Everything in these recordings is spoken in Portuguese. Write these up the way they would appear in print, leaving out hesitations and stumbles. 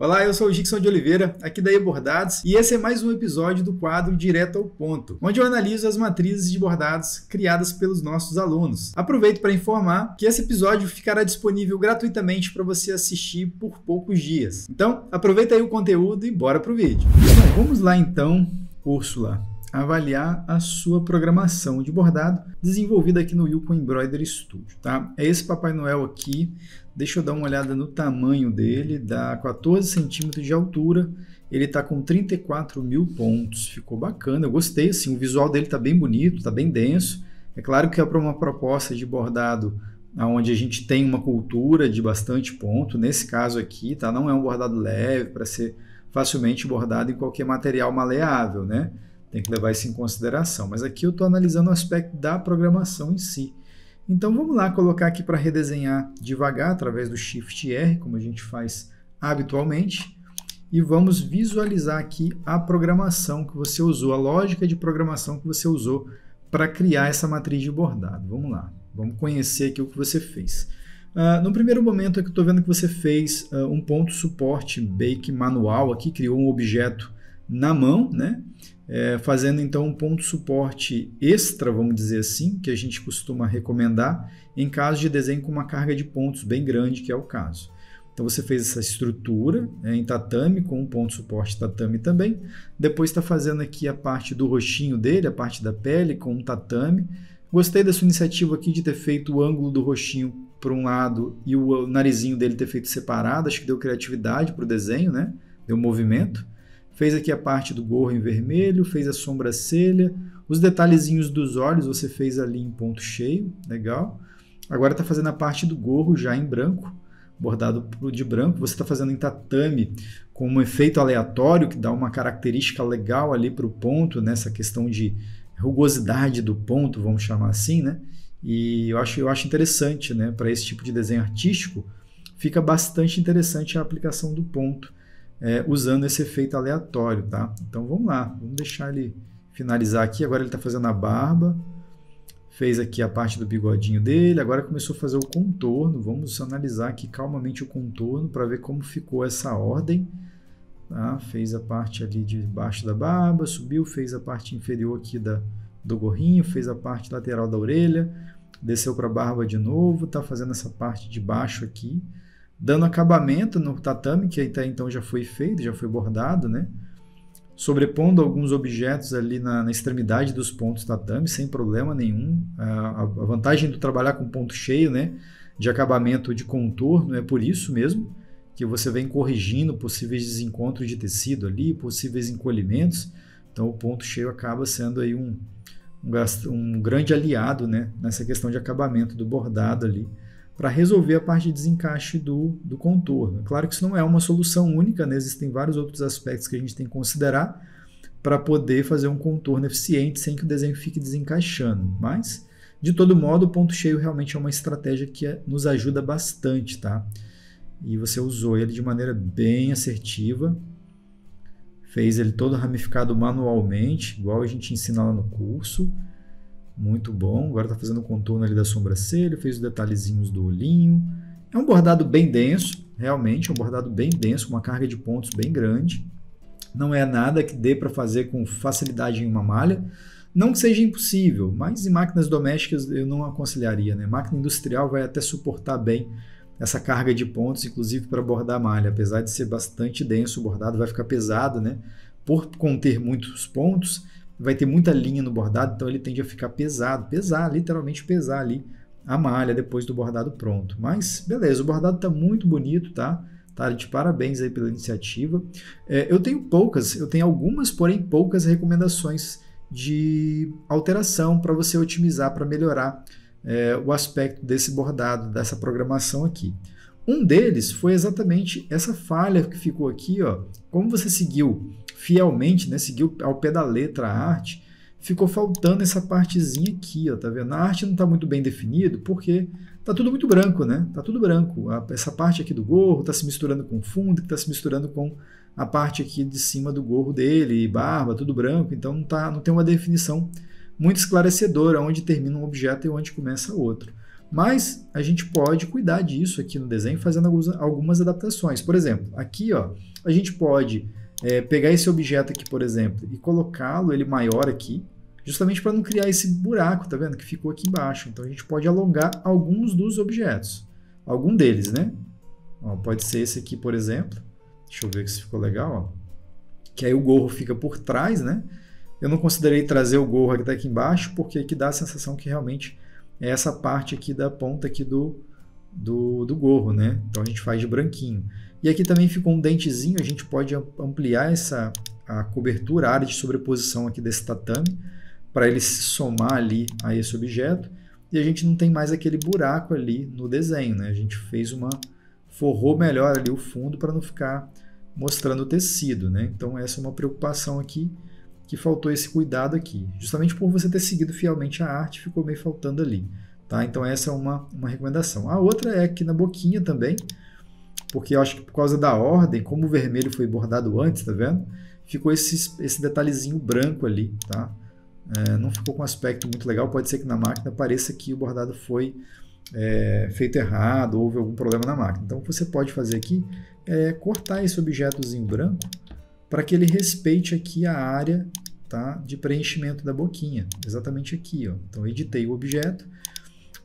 Olá, eu sou o Gixson de Oliveira, aqui da eBordados, e esse é mais um episódio do quadro Direto ao Ponto, onde eu analiso as matrizes de bordados criadas pelos nossos alunos. Aproveito para informar que esse episódio ficará disponível gratuitamente para você assistir por poucos dias. Então, aproveita aí o conteúdo e bora pro vídeo. Bom, vamos lá então, Úrsula, avaliar a sua programação de bordado desenvolvida aqui no Yukon Embroidery Studio, tá? É esse Papai Noel aqui. Deixa eu dar uma olhada no tamanho dele, dá 14 centímetros de altura, ele está com 34.000 pontos, ficou bacana, eu gostei, assim, o visual dele está bem bonito, está bem denso. É claro que é para uma proposta de bordado onde a gente tem uma cultura de bastante ponto, nesse caso aqui, tá? Não é um bordado leve para ser facilmente bordado em qualquer material maleável, né? Tem que levar isso em consideração, mas aqui eu estou analisando o aspecto da programação em si. Então vamos lá colocar aqui para redesenhar devagar através do Shift R, como a gente faz habitualmente, e vamos visualizar aqui a programação que você usou, a lógica de programação que você usou para criar essa matriz de bordado. Vamos lá, vamos conhecer aqui o que você fez. No primeiro momento aqui eu estou vendo que você fez um ponto suporte bake manual aqui, criou um objeto na mão, né? Fazendo então um ponto suporte extra, vamos dizer assim, que a gente costuma recomendar em caso de desenho com uma carga de pontos bem grande, que é o caso. Então você fez essa estrutura em tatame, com um ponto suporte tatame também. Depois está fazendo aqui a parte do rostinho dele, a parte da pele com um tatame. Gostei da sua iniciativa aqui de ter feito o ângulo do rostinho para um lado e o narizinho dele ter feito separado. Acho que deu criatividade para o desenho, né? Deu movimento. Fez aqui a parte do gorro em vermelho, fez a sobrancelha, os detalhezinhos dos olhos você fez ali em ponto cheio, legal. Agora está fazendo a parte do gorro já em branco, bordado de branco. Você está fazendo em tatame com um efeito aleatório que dá uma característica legal ali para o ponto, nessa questão de rugosidade do ponto, vamos chamar assim, né? E eu acho interessante, né? Para esse tipo de desenho artístico, fica bastante interessante a aplicação do ponto. Usando esse efeito aleatório, tá? Então vamos lá, vamos deixar ele finalizar aqui. Agora ele está fazendo a barba, fez aqui a parte do bigodinho dele, agora começou a fazer o contorno. Vamos analisar aqui calmamente o contorno para ver como ficou essa ordem. Tá? Fez a parte ali de baixo da barba, subiu, fez a parte inferior aqui do gorrinho, fez a parte lateral da orelha, desceu para a barba de novo, está fazendo essa parte de baixo aqui, dando acabamento no tatame, que até então já foi feito, já foi bordado, né? Sobrepondo alguns objetos ali na extremidade dos pontos tatame, sem problema nenhum. A vantagem do trabalhar com ponto cheio, né? De acabamento de contorno, é por isso mesmo que você vem corrigindo possíveis desencontros de tecido ali, possíveis encolhimentos. Então o ponto cheio acaba sendo aí um grande aliado, né? Nessa questão de acabamento do bordado ali, para resolver a parte de desencaixe do contorno. É claro que isso não é uma solução única, né? Existem vários outros aspectos que a gente tem que considerar para poder fazer um contorno eficiente sem que o desenho fique desencaixando. Mas, de todo modo, o ponto cheio realmente é uma estratégia que nos ajuda bastante, tá? E você usou ele de maneira bem assertiva, fez ele todo ramificado manualmente, igual a gente ensina lá no curso. Muito bom, agora está fazendo o contorno ali da sobrancelha, fez os detalhezinhos do olhinho. É um bordado bem denso, realmente, é um bordado bem denso, com uma carga de pontos bem grande. Não é nada que dê para fazer com facilidade em uma malha. Não que seja impossível, mas em máquinas domésticas eu não aconselharia, né? Máquina industrial vai até suportar bem essa carga de pontos, inclusive para bordar malha. Apesar de ser bastante denso, o bordado vai ficar pesado, né? Por conter muitos pontos, vai ter muita linha no bordado, então ele tende a ficar pesado, literalmente pesar ali a malha depois do bordado pronto. Mas beleza, o bordado está muito bonito, tá? Tá de parabéns aí pela iniciativa. Eu tenho algumas, porém poucas recomendações de alteração para você otimizar, para melhorar o aspecto desse bordado, dessa programação aqui. Um deles foi exatamente essa falha que ficou aqui, ó. Como você seguiu fielmente, né, seguiu ao pé da letra a arte, ficou faltando essa partezinha aqui, ó, tá vendo? A arte não está muito bem definido porque tá tudo muito branco, né? Tá tudo branco. Essa parte aqui do gorro está se misturando com o fundo, que está se misturando com a parte aqui de cima do gorro dele, barba, tudo branco, então não tem uma definição muito esclarecedora onde termina um objeto e onde começa outro. Mas a gente pode cuidar disso aqui no desenho fazendo algumas adaptações. Por exemplo, aqui ó, a gente pode pegar esse objeto aqui, por exemplo, e colocá-lo ele maior aqui, justamente para não criar esse buraco, tá vendo? Que ficou aqui embaixo. Então a gente pode alongar alguns dos objetos. Algum deles, né? Ó, pode ser esse aqui, por exemplo. Deixa eu ver se ficou legal, ó. Que aí o gorro fica por trás, né? Eu não considerei trazer o gorro até aqui embaixo, porque aqui dá a sensação que realmente é essa parte aqui da ponta aqui do gorro, né? Então a gente faz de branquinho. E aqui também ficou um dentezinho, a gente pode ampliar a cobertura, a área de sobreposição aqui desse tatame, para ele se somar ali a esse objeto. E a gente não tem mais aquele buraco ali no desenho, né? A gente forrou melhor ali o fundo para não ficar mostrando o tecido, né? Então essa é uma preocupação aqui, que faltou esse cuidado aqui. Justamente por você ter seguido fielmente a arte, ficou meio faltando ali. Tá? Então essa é uma recomendação. A outra é aqui na boquinha também, porque eu acho que por causa da ordem, como o vermelho foi bordado antes, tá vendo? Ficou esse detalhezinho branco ali, tá? Não ficou com um aspecto muito legal, pode ser que na máquina pareça que o bordado foi feito errado, houve algum problema na máquina. Então o que você pode fazer aqui é cortar esse objetozinho branco para que ele respeite aqui a área, tá, de preenchimento da boquinha, exatamente aqui. Ó. Então eu editei o objeto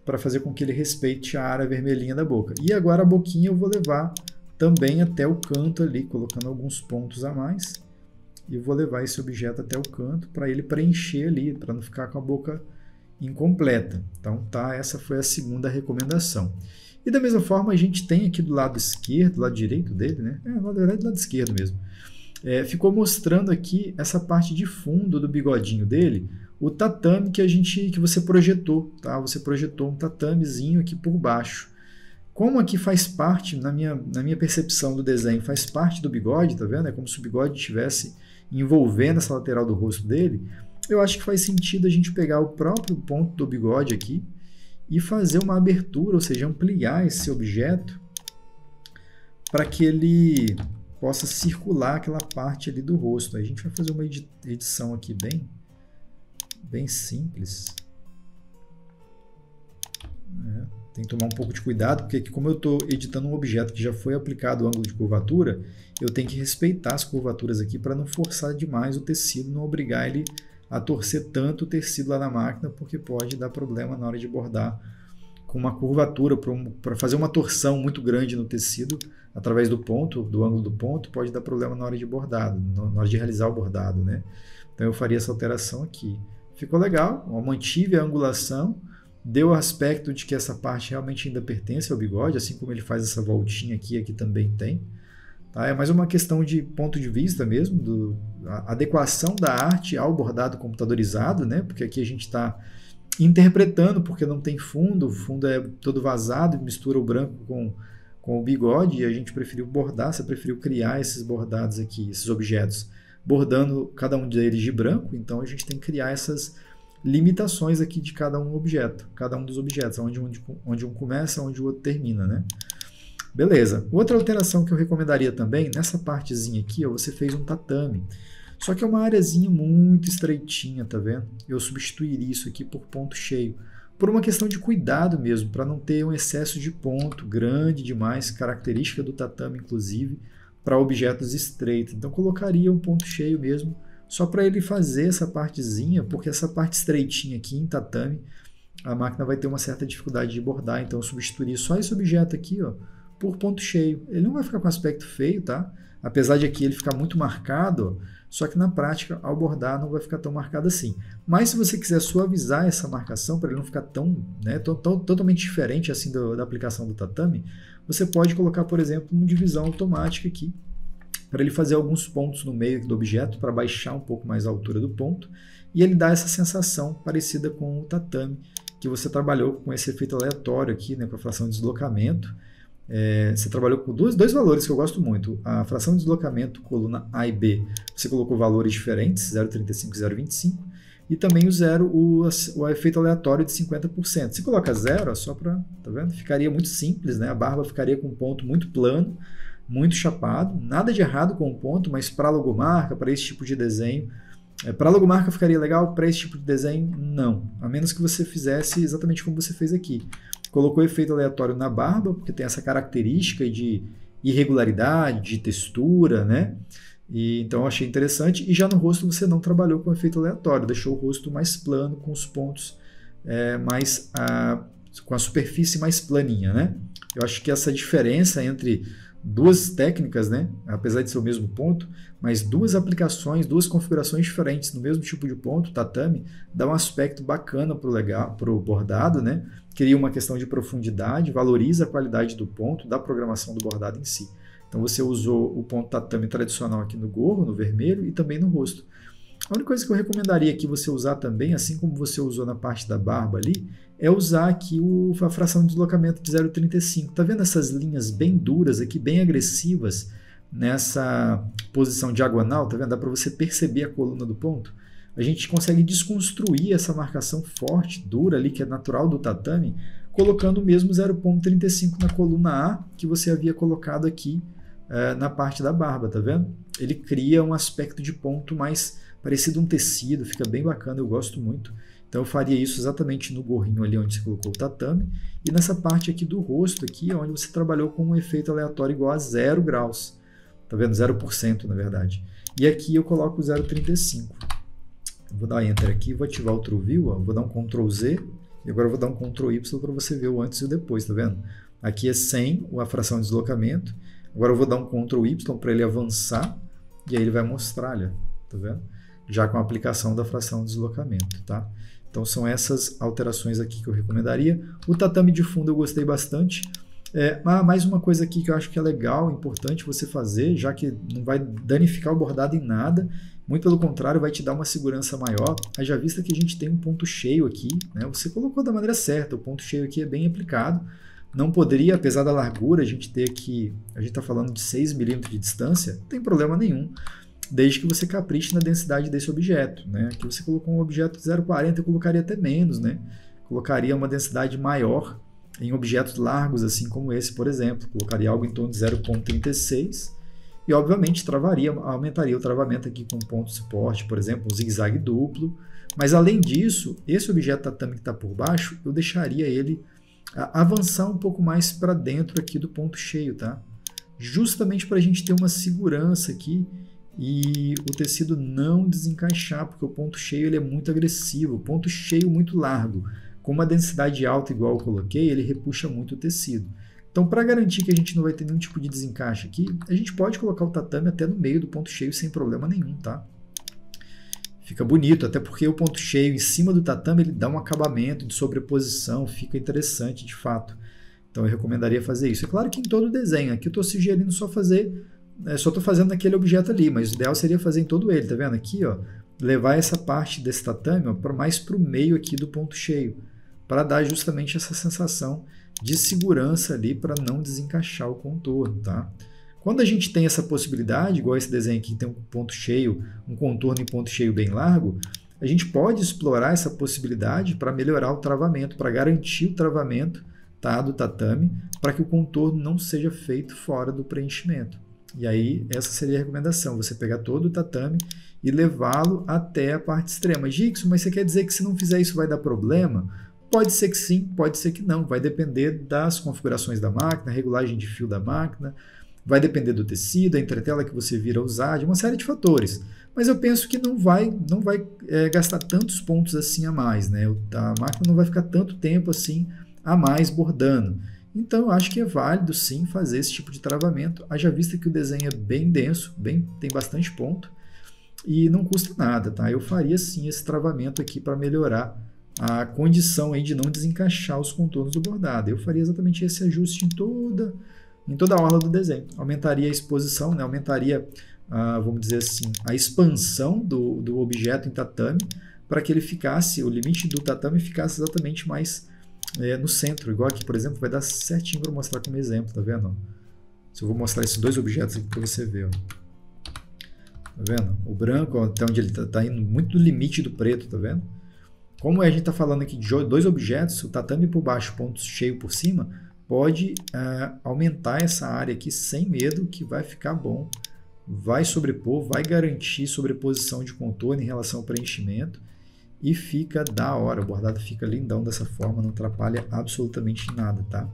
para fazer com que ele respeite a área vermelhinha da boca. E agora a boquinha eu vou levar também até o canto ali, colocando alguns pontos a mais. E vou levar esse objeto até o canto para ele preencher ali, para não ficar com a boca incompleta. Então, tá, essa foi a segunda recomendação. E da mesma forma, a gente tem aqui do lado esquerdo, do lado direito dele, né? Na verdade, do lado esquerdo mesmo. Ficou mostrando aqui essa parte de fundo do bigodinho dele, o tatame que você projetou, tá? Você projetou um tatamezinho aqui por baixo. Como aqui faz parte, na minha percepção do desenho, faz parte do bigode, tá vendo? É como se o bigode estivesse envolvendo essa lateral do rosto dele. Eu acho que faz sentido a gente pegar o próprio ponto do bigode aqui e fazer uma abertura, ou seja, ampliar esse objeto para que ele possa circular aquela parte ali do rosto. Aí a gente vai fazer uma edição aqui bem simples. Tem que tomar um pouco de cuidado, porque aqui, como eu estou editando um objeto que já foi aplicado o ângulo de curvatura, eu tenho que respeitar as curvaturas aqui para não forçar demais o tecido, não obrigar ele a torcer tanto o tecido lá na máquina, porque pode dar problema na hora de bordar com uma curvatura, para fazer uma torção muito grande no tecido, através do ponto, do ângulo do ponto, pode dar problema na hora de bordado, na hora de realizar o bordado, né? Então eu faria essa alteração aqui. Ficou legal, eu mantive a angulação, deu o aspecto de que essa parte realmente ainda pertence ao bigode, assim como ele faz essa voltinha aqui também tem. Tá? É mais uma questão de ponto de vista mesmo, a adequação da arte ao bordado computadorizado, né? Porque aqui a gente está interpretando, porque não tem fundo, o fundo é todo vazado, mistura o branco com o bigode, e a gente preferiu bordar, você preferiu criar esses bordados aqui, esses objetos, bordando cada um deles de branco, então a gente tem que criar essas limitações aqui de cada um dos objetos, onde um começa, onde o outro termina, né? Beleza. Outra alteração que eu recomendaria também, nessa partezinha aqui, ó, você fez um tatame, só que é uma areazinha muito estreitinha, tá vendo? Eu substituiria isso aqui por ponto cheio, por uma questão de cuidado mesmo, para não ter um excesso de ponto grande demais, característica do tatame, inclusive, para objetos estreitos. Então, colocaria um ponto cheio mesmo, só para ele fazer essa partezinha, porque essa parte estreitinha aqui em tatame, a máquina vai ter uma certa dificuldade de bordar, então eu substituiria só esse objeto aqui, ó, por ponto cheio. Ele não vai ficar com aspecto feio, tá? Apesar de aqui ele ficar muito marcado, ó, só que na prática, ao bordar, não vai ficar tão marcado assim. Mas se você quiser suavizar essa marcação, para ele não ficar totalmente diferente assim da aplicação do tatame, você pode colocar, por exemplo, uma divisão automática aqui, para ele fazer alguns pontos no meio do objeto, para baixar um pouco mais a altura do ponto, e ele dá essa sensação parecida com o tatame, que você trabalhou com esse efeito aleatório aqui, né, com a fração de deslocamento. Você trabalhou com dois valores que eu gosto muito. A fração de deslocamento, coluna A e B, você colocou valores diferentes, 0,35 e 0,25, e também o efeito aleatório de 50%. Se coloca 0, só para, tá vendo? Ficaria muito simples, né? A barba ficaria com um ponto muito plano, muito chapado, nada de errado com o ponto, mas para logomarca, para esse tipo de desenho, para logomarca ficaria legal, para esse tipo de desenho, não. A menos que você fizesse exatamente como você fez aqui. colocou efeito aleatório na barba, porque tem essa característica de irregularidade, de textura, né? E, então eu achei interessante. E já no rosto você não trabalhou com efeito aleatório, deixou o rosto mais plano, com os pontos com a superfície mais planinha, né? Eu acho que essa diferença entre duas técnicas, né, apesar de ser o mesmo ponto, mas duas aplicações, duas configurações diferentes no mesmo tipo de ponto, tatame, dá um aspecto bacana para o bordado, né? Cria uma questão de profundidade, valoriza a qualidade do ponto, da programação do bordado em si. Então você usou o ponto tatame tradicional aqui no gorro, no vermelho, e também no rosto. A única coisa que eu recomendaria aqui você usar também, assim como você usou na parte da barba ali, é usar aqui a fração de deslocamento de 0,35. Tá vendo essas linhas bem duras aqui, bem agressivas, nessa posição diagonal? Tá vendo? Dá para você perceber a coluna do ponto? A gente consegue desconstruir essa marcação forte, dura ali, que é natural do tatame, colocando o mesmo 0,35 na coluna A que você havia colocado aqui na parte da barba, tá vendo? Ele cria um aspecto de ponto mais parecido um tecido, fica bem bacana, eu gosto muito. Então eu faria isso exatamente no gorrinho ali onde você colocou o tatame e nessa parte aqui do rosto aqui, onde você trabalhou com um efeito aleatório igual a 0 graus. Tá vendo? 0% na verdade. E aqui eu coloco 0,35. Vou dar Enter aqui, vou ativar o True View, ó. Vou dar um Ctrl Z e agora eu vou dar um Ctrl Y para você ver o antes e o depois, tá vendo? Aqui é 100 a fração de deslocamento. Agora eu vou dar um Ctrl Y para ele avançar e aí ele vai mostrar, olha, tá vendo? Já com a aplicação da fração de deslocamento, tá? Então são essas alterações aqui que eu recomendaria. O tatame de fundo eu gostei bastante. Mais uma coisa aqui que eu acho que é legal, importante você fazer, já que não vai danificar o bordado em nada, muito pelo contrário, vai te dar uma segurança maior. Haja vista que a gente tem um ponto cheio aqui, né? Você colocou da maneira certa, o ponto cheio aqui é bem aplicado. Não poderia, apesar da largura, a gente ter aqui, a gente está falando de 6 milímetros de distância, não tem problema nenhum, desde que você capriche na densidade desse objeto, né? Aqui você colocou um objeto de 0,40, eu colocaria até menos, né? Colocaria uma densidade maior em objetos largos, assim como esse, por exemplo. Colocaria algo em torno de 0,36 e, obviamente, aumentaria o travamento aqui com um ponto de suporte, por exemplo, um zigue-zague duplo. Mas, além disso, esse objeto tatame que está por baixo, eu deixaria ele avançar um pouco mais para dentro aqui do ponto cheio, tá? Justamente para a gente ter uma segurança aqui e o tecido não desencaixar, porque o ponto cheio ele é muito agressivo, o ponto cheio muito largo. Com uma densidade alta igual eu coloquei, ele repuxa muito o tecido. Então, para garantir que a gente não vai ter nenhum tipo de desencaixe aqui, a gente pode colocar o tatame até no meio do ponto cheio sem problema nenhum, tá? Fica bonito, até porque o ponto cheio em cima do tatame ele dá um acabamento de sobreposição, fica interessante de fato. Então eu recomendaria fazer isso. É claro que em todo o desenho, aqui eu estou sugerindo só estou fazendo naquele objeto ali, mas o ideal seria fazer em todo ele, tá vendo aqui, ó? Levar essa parte desse tatame mais para o meio aqui do ponto cheio, para dar justamente essa sensação de segurança ali para não desencaixar o contorno, tá? Quando a gente tem essa possibilidade, igual esse desenho aqui tem um ponto cheio, um contorno em ponto cheio bem largo, a gente pode explorar essa possibilidade para melhorar o travamento, para garantir o travamento, tá, do tatame, para que o contorno não seja feito fora do preenchimento. E aí essa seria a recomendação, você pegar todo o tatame e levá-lo até a parte extrema. Gixo, mas você quer dizer que se não fizer isso vai dar problema? Pode ser que sim, pode ser que não, vai depender das configurações da máquina, regulagem de fio da máquina, vai depender do tecido, a entretela que você vir a usar, de uma série de fatores. Mas eu penso que não vai gastar tantos pontos assim a mais, né? A máquina não vai ficar tanto tempo assim a mais bordando. Então eu acho que é válido sim fazer esse tipo de travamento, haja vista que o desenho é bem denso, tem bastante ponto e não custa nada, tá? Eu faria sim esse travamento aqui para melhorar a condição aí de não desencaixar os contornos do bordado. Eu faria exatamente esse ajuste em toda a orla do desenho. Aumentaria a exposição, né? Aumentaria, vamos dizer assim, a expansão do objeto em tatame para que ele ficasse, o limite do tatame ficasse exatamente mais no centro. Igual aqui, por exemplo, vai dar certinho para mostrar como exemplo, tá vendo? Se eu vou mostrar esses dois objetos aqui para você ver, ó. Tá vendo? O branco, ó, até onde ele está indo muito no limite do preto, tá vendo? Como a gente está falando aqui de dois objetos, o tatame por baixo, ponto cheio por cima, pode aumentar essa área aqui sem medo, que vai ficar bom, vai sobrepor, vai garantir sobreposição de contorno em relação ao preenchimento e fica da hora, o bordado fica lindão dessa forma, não atrapalha absolutamente nada, tá?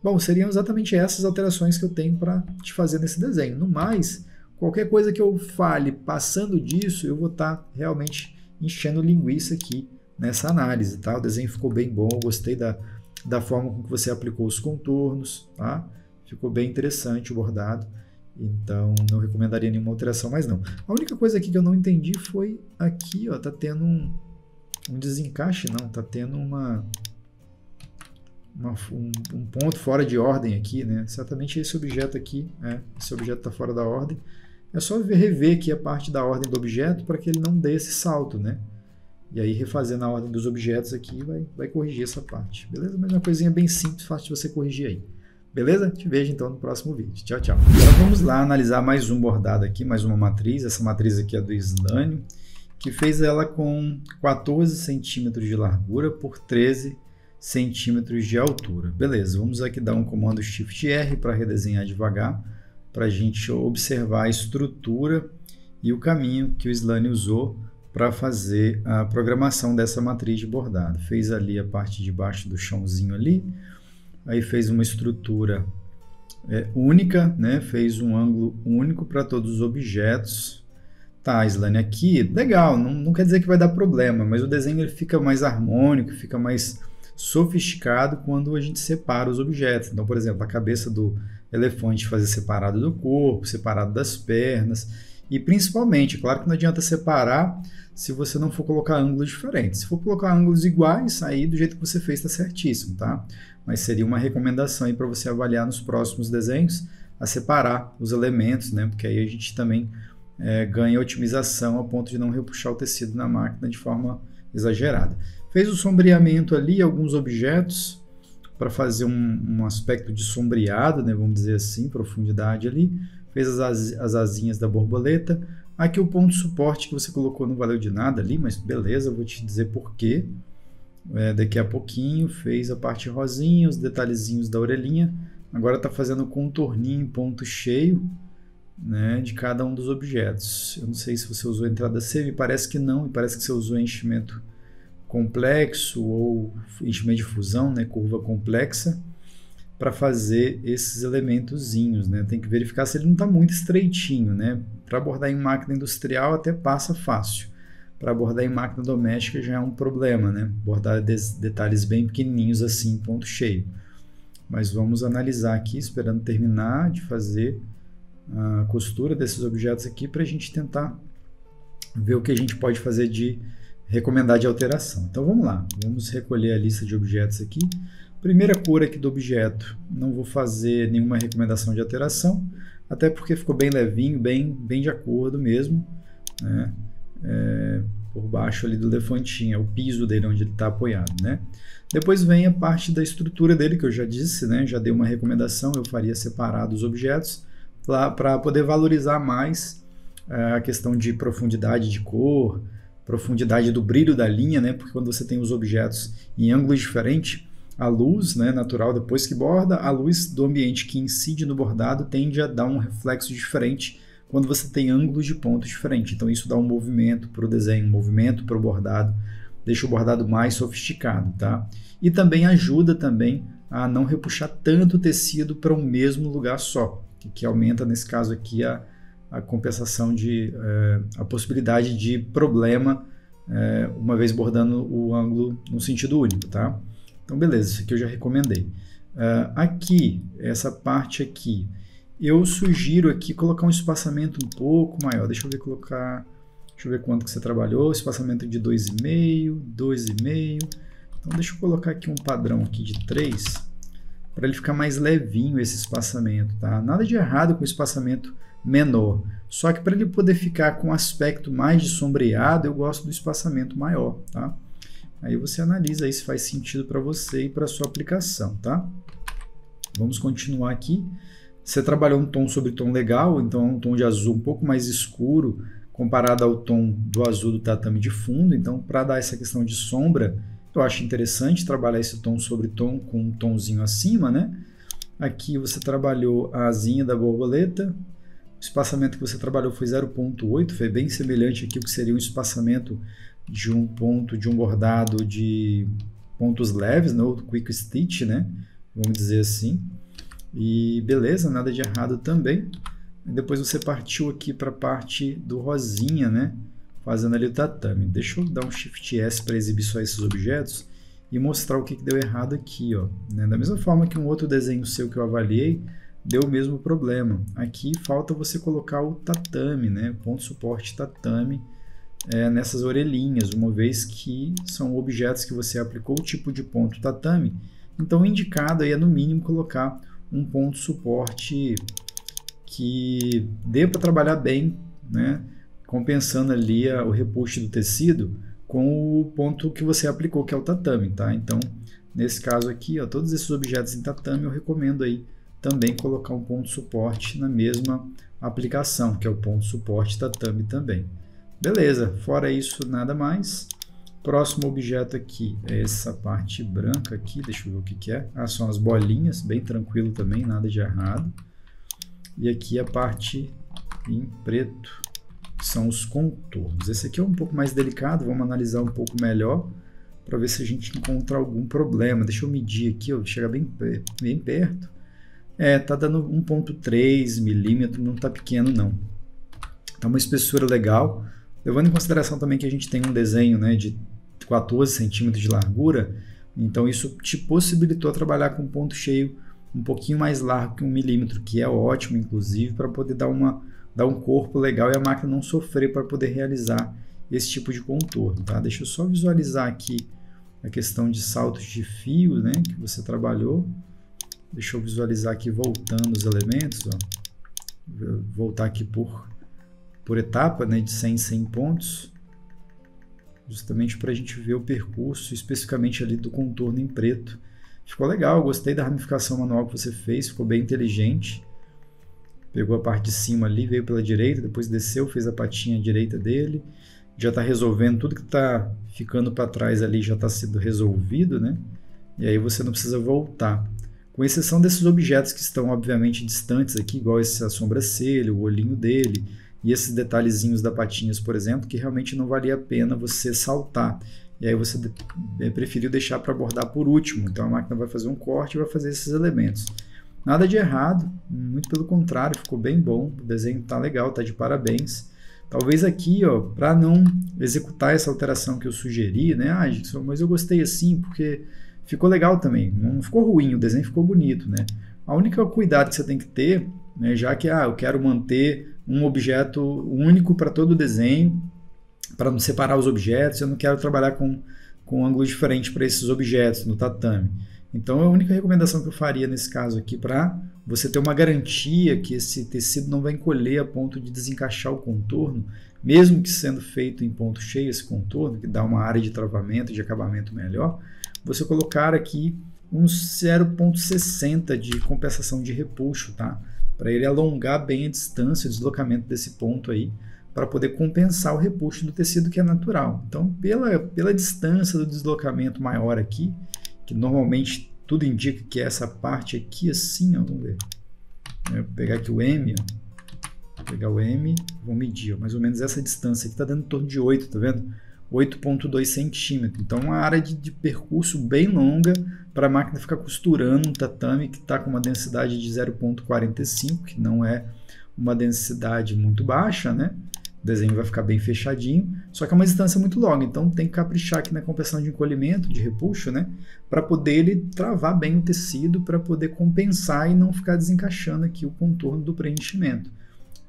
Bom, seriam exatamente essas alterações que eu tenho para te fazer nesse desenho. No mais, qualquer coisa que eu fale passando disso, eu vou estar realmente enchendo linguiça aqui nessa análise, tá? O desenho ficou bem bom, eu gostei da forma com que você aplicou os contornos, tá? Ficou bem interessante o bordado, então não recomendaria nenhuma alteração mais não. A única coisa aqui que eu não entendi foi aqui, ó, tá tendo um desencaixe, não, tá tendo um ponto fora de ordem aqui, né? Certamente esse objeto aqui, esse objeto está fora da ordem. É só rever aqui a parte da ordem do objeto para que ele não dê esse salto, né? E aí refazendo a ordem dos objetos aqui vai corrigir essa parte, beleza? Mas uma coisinha bem simples, fácil de você corrigir aí. Beleza? Te vejo então no próximo vídeo. Tchau, tchau. Agora vamos lá analisar mais um bordado aqui, mais uma matriz. Essa matriz aqui é do Slânio, que fez ela com 14 centímetros de largura por 13 centímetros de altura. Beleza, vamos aqui dar um comando Shift R para redesenhar devagar, para a gente observar a estrutura e o caminho que o Slânio usou para fazer a programação dessa matriz de bordado. Fez ali a parte de baixo do chãozinho ali, aí fez uma estrutura única, né? Fez um ângulo único para todos os objetos. Tá, Slânio, aqui, legal, não quer dizer que vai dar problema, mas o desenho ele fica mais harmônico, fica mais sofisticado quando a gente separa os objetos. Então, por exemplo, a cabeça do elefante fazer separado do corpo, separado das pernas, e principalmente, claro que não adianta separar se você não for colocar ângulos diferentes. Se for colocar ângulos iguais, aí do jeito que você fez está certíssimo, tá? Mas seria uma recomendação aí para você avaliar nos próximos desenhos, a separar os elementos, né? Porque aí a gente também ganha otimização ao ponto de não repuxar o tecido na máquina de forma exagerada. Fez o sombreamento ali, alguns objetos, para fazer um aspecto de sombreado, né, vamos dizer assim, profundidade ali. Fez as asinhas da borboleta. Aqui o ponto de suporte que você colocou não valeu de nada ali, mas beleza, eu vou te dizer por quê. Daqui a pouquinho fez a parte rosinha, os detalhezinhos da orelhinha. Agora está fazendo o contorninho em ponto cheio, né, de cada um dos objetos. Eu não sei se você usou entrada C, me parece que não, me parece que você usou enchimento complexo ou enchimento de fusão, né, curva complexa, para fazer esses elementozinhos, né? Tem que verificar se ele não está muito estreitinho, né? Para bordar em máquina industrial até passa fácil. Para bordar em máquina doméstica já é um problema, né? Bordar detalhes bem pequenininhos assim, ponto cheio. Mas vamos analisar aqui, esperando terminar de fazer a costura desses objetos aqui para a gente tentar ver o que a gente pode fazer de recomendar de alteração. Então vamos lá, vamos recolher a lista de objetos aqui. Primeira cor aqui do objeto, não vou fazer nenhuma recomendação de alteração, até porque ficou bem levinho, bem de acordo mesmo, né? Por baixo ali do elefantinho, é o piso dele onde ele está apoiado, né? Depois vem a parte da estrutura dele, que eu já disse, né? Já dei uma recomendação, eu faria separado os objetos, para poder valorizar mais a questão de profundidade de cor, profundidade do brilho da linha, né? Porque quando você tem os objetos em ângulos diferentes, a luz, né, natural depois que borda, a luz do ambiente que incide no bordado tende a dar um reflexo diferente quando você tem ângulos de ponto diferentes. Então isso dá um movimento para o desenho, um movimento para o bordado, deixa o bordado mais sofisticado, tá? E também ajuda também a não repuxar tanto tecido para um mesmo lugar só, que aumenta nesse caso aqui a compensação a possibilidade de problema uma vez bordando o ângulo no sentido único, tá? Então, beleza, isso aqui eu já recomendei. Aqui, essa parte aqui, eu sugiro aqui colocar um espaçamento um pouco maior. Deixa eu ver quanto que você trabalhou. Espaçamento de 2,5, 2,5. Então, deixa eu colocar aqui um padrão aqui de 3, para ele ficar mais levinho esse espaçamento, tá? Nada de errado com o espaçamento menor. Só que para ele poder ficar com um aspecto mais de sombreado, eu gosto do espaçamento maior, tá? Aí você analisa aí se faz sentido para você e para a sua aplicação, tá? Vamos continuar aqui. Você trabalhou um tom sobre tom legal, então é um tom de azul um pouco mais escuro comparado ao tom do azul do tatame de fundo. Então, para dar essa questão de sombra, eu acho interessante trabalhar esse tom sobre tom com um tomzinho acima, né? Aqui você trabalhou a asinha da borboleta, O espaçamento que você trabalhou foi 0,8, foi bem semelhante aqui ao que seria um espaçamento de um ponto de um bordado de pontos leves, né, ou quick stitch, né, vamos dizer assim. E beleza, nada de errado também. E depois você partiu aqui para a parte do rosinha, né, fazendo ali o tatame. Deixa eu dar um Shift S para exibir só esses objetos e mostrar o que deu errado aqui, ó, né? Da mesma forma que um outro desenho seu que eu avaliei, deu o mesmo problema. Aqui falta você colocar o tatame, né? Ponto suporte tatame nessas orelhinhas, uma vez que são objetos que você aplicou o tipo de ponto tatame. Então o indicado aí é no mínimo colocar um ponto suporte que dê para trabalhar bem, né? Compensando ali o repuxo do tecido com o ponto que você aplicou, que é o tatame, tá? Então, nesse caso aqui, ó, todos esses objetos em tatame, eu recomendo aí também colocar um ponto suporte na mesma aplicação, que é o ponto suporte tatame também. Beleza, fora isso, nada mais. Próximo objeto aqui é essa parte branca aqui, deixa eu ver o que é. Ah, são as bolinhas, bem tranquilo também, nada de errado. E aqui a parte em preto, são os contornos. Esse aqui é um pouco mais delicado, vamos analisar um pouco melhor para ver se a gente encontra algum problema. Deixa eu medir aqui, ó, chega bem perto. Tá dando 1,3 milímetro, não tá pequeno não. Tá uma espessura legal, levando em consideração também que a gente tem um desenho, né, de 14 centímetros de largura, então isso te possibilitou trabalhar com ponto cheio um pouquinho mais largo que 1 milímetro, que é ótimo, inclusive, para poder dar um corpo legal e a máquina não sofrer para poder realizar esse tipo de contorno, tá? Deixa eu só visualizar aqui a questão de saltos de fio, né, que você trabalhou. Deixa eu visualizar aqui voltando os elementos, ó. Vou voltar aqui por etapa, né, de 100 em 100 pontos, justamente para a gente ver o percurso especificamente ali do contorno em preto. Ficou legal, gostei da ramificação manual que você fez, ficou bem inteligente. Pegou a parte de cima ali, veio pela direita, depois desceu, fez a patinha direita dele. Já está resolvendo, tudo que está ficando para trás ali já está sendo resolvido, né? E aí você não precisa voltar. Com exceção desses objetos que estão obviamente distantes aqui, igual essa sobrancelha, o olhinho dele, e esses detalhezinhos da patinhas, por exemplo, que realmente não valia a pena você saltar. E aí você preferiu deixar para bordar por último. Então a máquina vai fazer um corte e vai fazer esses elementos. Nada de errado, muito pelo contrário, ficou bem bom, o desenho tá legal, tá de parabéns. Talvez aqui, ó, para não executar essa alteração que eu sugeri, né? Ah, Gilson, mas eu gostei assim porque ficou legal também, não ficou ruim, o desenho ficou bonito, né? A única cuidado que você tem que ter, né, já que eu quero manter um objeto único para todo o desenho, para não separar os objetos, eu não quero trabalhar com ângulo diferente para esses objetos no tatame. Então, a única recomendação que eu faria nesse caso aqui, para você ter uma garantia que esse tecido não vai encolher a ponto de desencaixar o contorno, mesmo que sendo feito em ponto cheio esse contorno, que dá uma área de travamento, de acabamento melhor, você colocar aqui uns 0,60 de compensação de repuxo, tá? Para ele alongar bem a distância, o deslocamento desse ponto aí, para poder compensar o repuxo do tecido que é natural. Então, pela distância do deslocamento maior aqui, que normalmente tudo indica que é essa parte aqui assim, ó, vamos ver. Vou pegar aqui o M, ó. Vou pegar o M, vou medir, ó, mais ou menos essa distância aqui está dando em torno de 8, tá vendo? 8,2 centímetros. Então, uma área de percurso bem longa para a máquina ficar costurando um tatame que está com uma densidade de 0,45, que não é uma densidade muito baixa, né? O desenho vai ficar bem fechadinho, só que é uma distância muito longa, então tem que caprichar aqui na compensação de encolhimento, de repuxo, né? Para poder ele travar bem o tecido, para poder compensar e não ficar desencaixando aqui o contorno do preenchimento.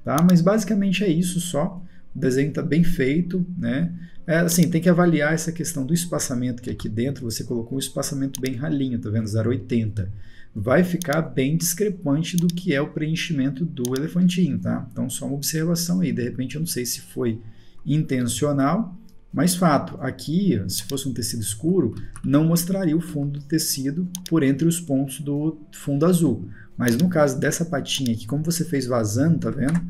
Tá? Mas basicamente é isso só. O desenho está bem feito, né? Assim, tem que avaliar essa questão do espaçamento, que aqui dentro você colocou um espaçamento bem ralinho, tá vendo? 0,80. Vai ficar bem discrepante do que é o preenchimento do elefantinho, tá? Então, só uma observação aí. De repente, eu não sei se foi intencional, mas fato, aqui, se fosse um tecido escuro, não mostraria o fundo do tecido por entre os pontos do fundo azul. Mas no caso dessa patinha aqui, como você fez vazando, tá vendo?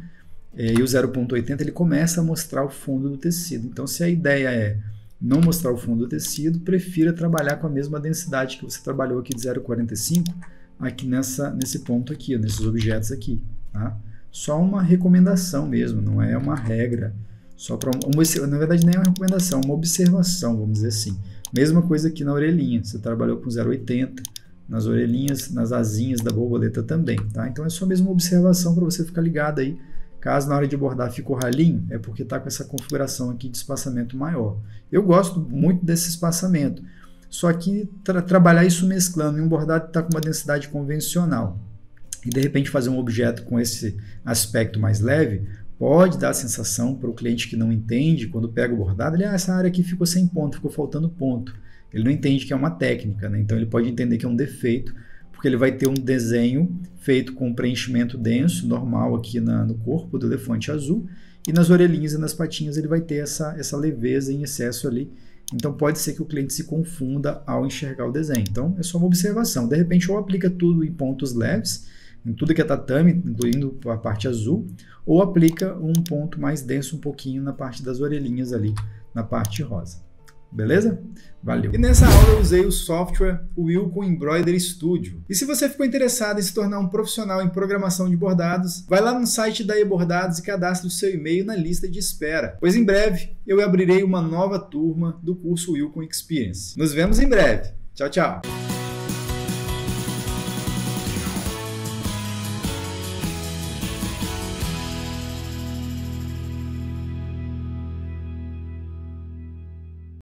E o 0,80 ele começa a mostrar o fundo do tecido. Então, se a ideia é não mostrar o fundo do tecido, prefira trabalhar com a mesma densidade que você trabalhou aqui de 0,45 aqui nesse ponto aqui, nesses objetos aqui, tá? só uma recomendação mesmo, não é uma regra. Só para na verdade, nem é uma recomendação, é uma observação, vamos dizer assim. Mesma coisa aqui na orelhinha, você trabalhou com 0,80, nas orelhinhas, nas asinhas da borboleta também, tá? Então é só mesmo uma observação para você ficar ligado aí. Caso na hora de bordar ficou ralinho, é porque está com essa configuração aqui de espaçamento maior. Eu gosto muito desse espaçamento, só que trabalhar isso mesclando em um bordado que está com uma densidade convencional e de repente fazer um objeto com esse aspecto mais leve, pode dar a sensação para o cliente que não entende, quando pega o bordado, ele, essa área aqui ficou sem ponto, ficou faltando ponto. Ele não entende que é uma técnica, né? Então ele pode entender que é um defeito, porque ele vai ter um desenho feito com preenchimento denso, normal aqui no corpo do elefante azul, e nas orelhinhas e nas patinhas ele vai ter essa leveza em excesso ali. Então pode ser que o cliente se confunda ao enxergar o desenho. Então é só uma observação. De repente ou aplica tudo em pontos leves, em tudo que é tatame, incluindo a parte azul, ou aplica um ponto mais denso um pouquinho na parte das orelhinhas ali, na parte rosa. Beleza? Valeu! E nessa aula eu usei o software Wilcon Embroidery Studio. E se você ficou interessado em se tornar um profissional em programação de bordados, vai lá no site da eBordados e cadastre o seu e-mail na lista de espera, pois em breve eu abrirei uma nova turma do curso Wilcon Experience. Nos vemos em breve. Tchau, tchau!